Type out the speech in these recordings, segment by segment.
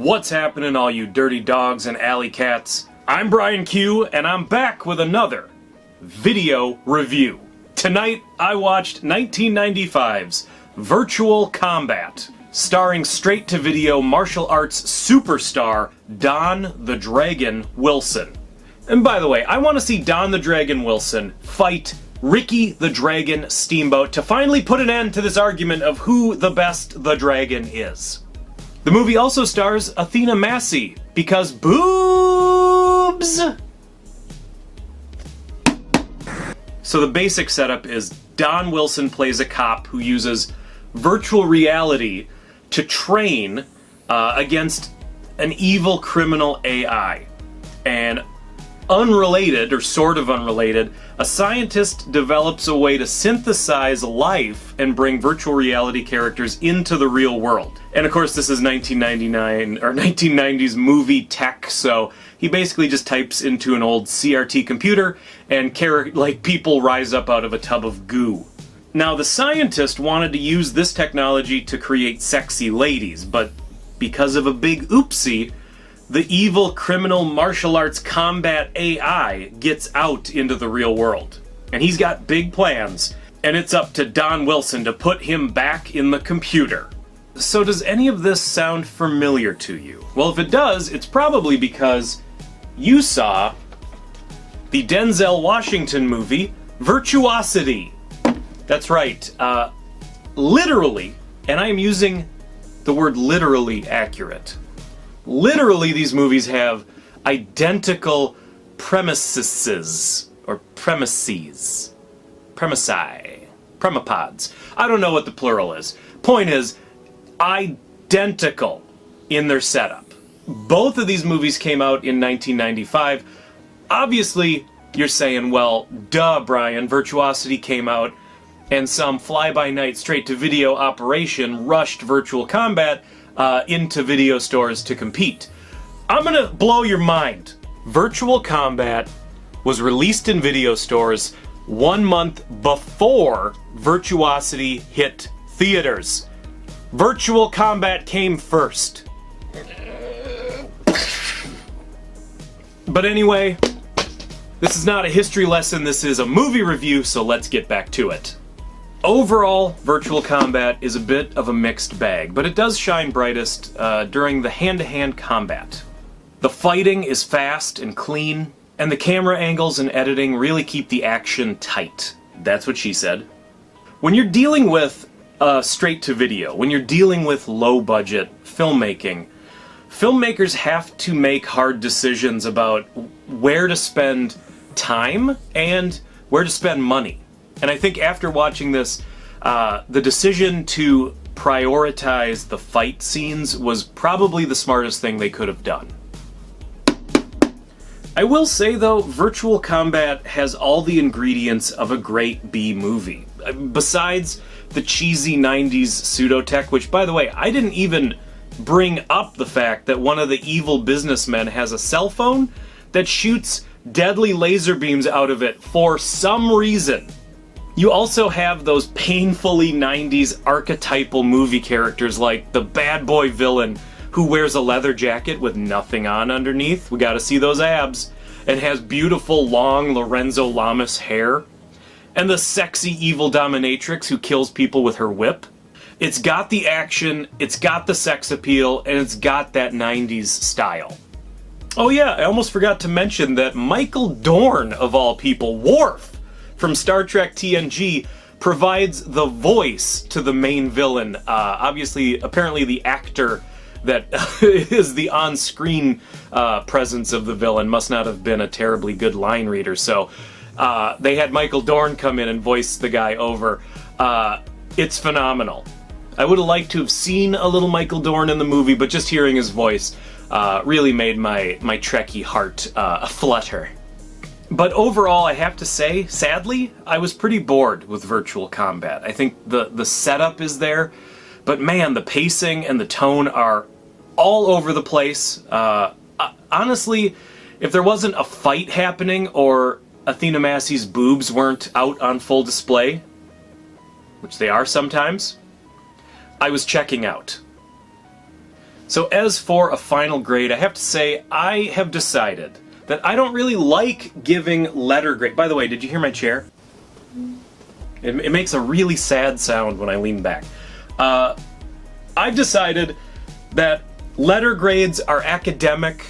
What's happening, all you dirty dogs and alley cats? I'm Brian Q, and I'm back with another video review. Tonight, I watched 1995's Virtual Combat, starring straight-to-video martial arts superstar Don the Dragon Wilson. And by the way, I want to see Don the Dragon Wilson fight Ricky the Dragon Steamboat to finally put an end to this argument of who the best the dragon is. The movie also stars Athena Massey, because boobs! So the basic setup is Don Wilson plays a cop who uses virtual reality to train against an evil criminal AI. And unrelated, or sort of unrelated, a scientist develops a way to synthesize life and bring virtual reality characters into the real world. And of course this is 1999, or 1990s movie tech, so he basically just types into an old CRT computer and people rise up out of a tub of goo. Now the scientist wanted to use this technology to create sexy ladies, but because of a big oopsie, the evil criminal martial arts combat AI gets out into the real world. And he's got big plans, and it's up to Don Wilson to put him back in the computer. So does any of this sound familiar to you? Well, if it does, it's probably because you saw the Denzel Washington movie, Virtuosity. That's right, literally, and I am using the word literally accurate. Literally, these movies have identical premises, or premises, premipods. I don't know what the plural is. Point is, identical in their setup. Both of these movies came out in 1995. Obviously, you're saying, well, duh, Brian, Virtuosity came out, and some fly-by-night straight-to-video operation rushed Virtual Combat into video stores to compete. I'm gonna blow your mind. Virtual Combat was released in video stores 1 month before Virtuosity hit theaters. Virtual Combat came first. But anyway, this is not a history lesson, this is a movie review, so let's get back to it. Overall, Virtual Combat is a bit of a mixed bag, but it does shine brightest during the hand-to-hand combat. The fighting is fast and clean, and the camera angles and editing really keep the action tight. That's what she said. When you're dealing with straight-to-video, when you're dealing with low-budget filmmaking, filmmakers have to make hard decisions about where to spend time and where to spend money. And I think after watching this, the decision to prioritize the fight scenes was probably the smartest thing they could have done. I will say though, Virtual Combat has all the ingredients of a great B movie. Besides the cheesy 90s pseudo-tech, which by the way, I didn't even bring up the fact that one of the evil businessmen has a cell phone that shoots deadly laser beams out of it for some reason. You also have those painfully 90s archetypal movie characters like the bad boy villain who wears a leather jacket with nothing on underneath, we gotta see those abs, and has beautiful long Lorenzo Lamas hair, and the sexy evil dominatrix who kills people with her whip. It's got the action, it's got the sex appeal, and it's got that 90s style. Oh yeah, I almost forgot to mention that Michael Dorn, of all people, Worf, from Star Trek TNG, provides the voice to the main villain. Obviously, apparently the actor that is the on-screen presence of the villain must not have been a terribly good line reader, so they had Michael Dorn come in and voice the guy over. It's phenomenal. I would have liked to have seen a little Michael Dorn in the movie, but just hearing his voice really made my Trekkie heart flutter. But overall, I have to say, sadly, I was pretty bored with Virtual Combat. I think the setup is there, but man, the pacing and the tone are all over the place. Honestly, if there wasn't a fight happening or Athena Massey's boobs weren't out on full display, which they are sometimes, I was checking out. So as for a final grade, I have to say I have decided that I don't really like giving letter grade. By the way, did you hear my chair? It makes a really sad sound when I lean back. I've decided that letter grades are academic,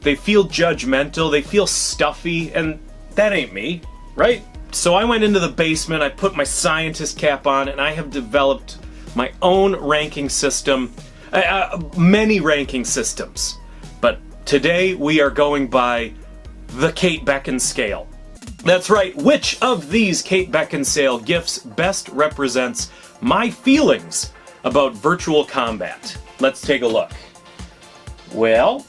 they feel judgmental, they feel stuffy, and that ain't me, right? So I went into the basement, I put my scientist cap on, and I have developed my own ranking system, many ranking systems. But today we are going by the Kate Beckinsale scale. That's right, which of these Kate Beckinsale gifts best represents my feelings about virtual combat? Let's take a look. Well,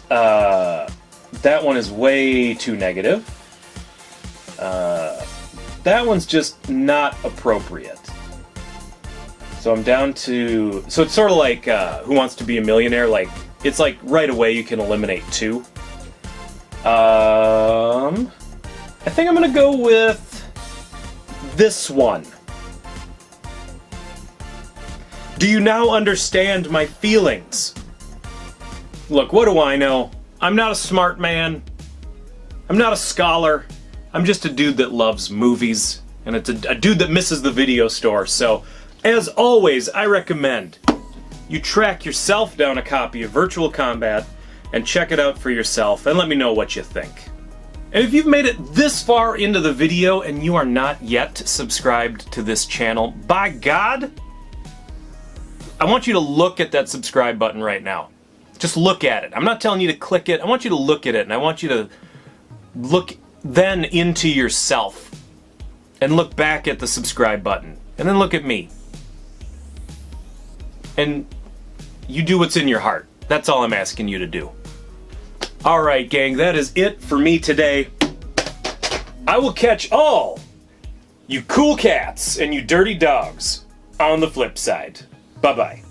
that one is way too negative. That one's just not appropriate. So I'm down to... So it's sort of like Who Wants to Be a Millionaire? Like, it's like right away you can eliminate 2. I think I'm gonna go with this one. Do you now understand my feelings? Look, what do I know? I'm not a smart man. I'm not a scholar. I'm just a dude that loves movies. And it's a dude that misses the video store. So, as always, I recommend you track yourself down a copy of Virtual Combat and check it out for yourself and let me know what you think. And if you've made it this far into the video and you are not yet subscribed to this channel, by God, I want you to look at that subscribe button right now. Just look at it. I'm not telling you to click it. I want you to look at it, and I want you to look then into yourself and look back at the subscribe button, and then look at me. And you do what's in your heart. That's all I'm asking you to do. Alright, gang, that is it for me today. I will catch all you cool cats and you dirty dogs on the flip side. Bye-bye.